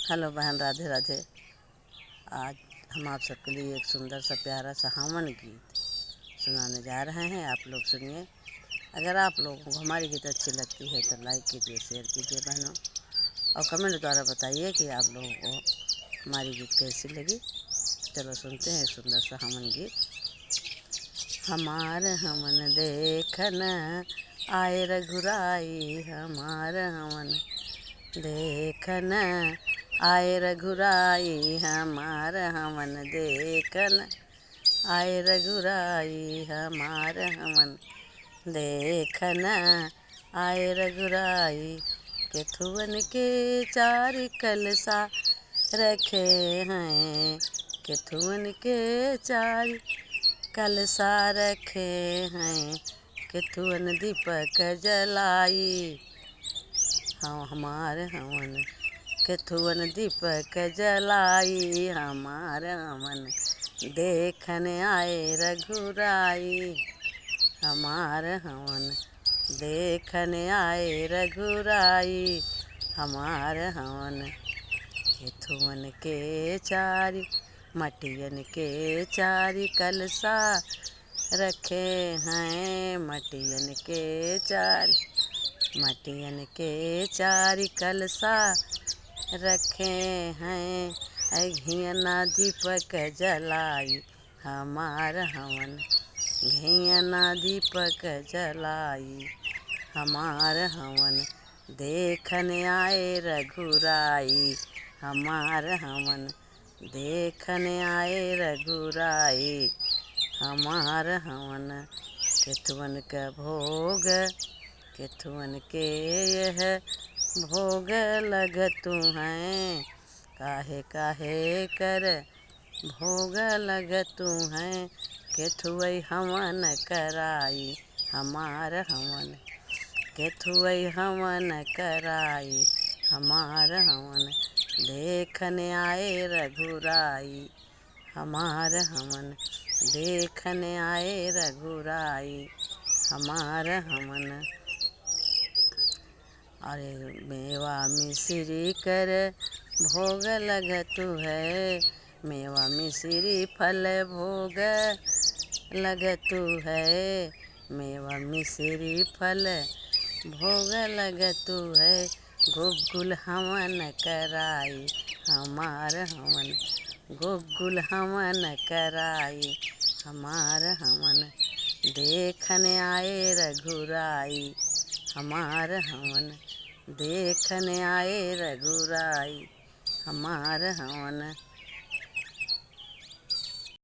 Hello बहन, राधे राधे। आज हम आप सबके लिए एक सुंदर सा प्यारा सा हवन गीत सुनाने जा रहे हैं। आप लोग सुनिए। अगर आप लोगों को हमारी गीत अच्छी लगती है तो लाइक कीजिए, शेयर कीजिए बहनों, और कमेंट द्वारा बताइए कि आप लोगों को हमारी गीत कैसी लगी। चलो सुनते हैं एक सुंदर सा हवन गीत। हमार हमन देखन आए रघुराई, हमार हमन देखन आए रघुराई, हमार हमन देखन आए रघुराई, हमार हमन देखन आए रघुराई। केथुवन के चारि कलसा रखे हैं, केथुवन के चारि कलसा रखे हैं, केथुवन दीपक जलाई, हमार हमन केथुवन दीपक जलाई, हमार हमन देखन आए रघुराई, हमार हमन देखन आए रघुराई, हमार हमन केथुवन के चारि मटियन के चारि कलसा रखे हैं, मटियन के चारि कलसा रखे हैं, घियना दीपक जलाई, हमार हमन घियना दीपक जलाई, हमार हमन देखन आए रघुराई, हमार हमन देखन आए रघुराई, हमार हमन केथुवन का भोग केथुवन के यह भोग लगतु हैं, काहे काहे कर भोग लगतु हैं, केथुवई हवन कराई, हमार हमन केथुवई हवन कराई, हमार हमन देखन आए रघुराई, हमार हमन देखन आए रघुराई, हमार हमन। अरे मेवा मिश्री कर भोग लगतु है, मेवा मिश्री फल भोग लगतु है, मेवा मिश्री फल भोग लगतु है, गुग्गुल हवन कराई, हमार हमन गुग्गुल हवन कराई, हमार हमन देखन आए रघुराई, हमार हमन देखन आए रघुराई, हमार हमन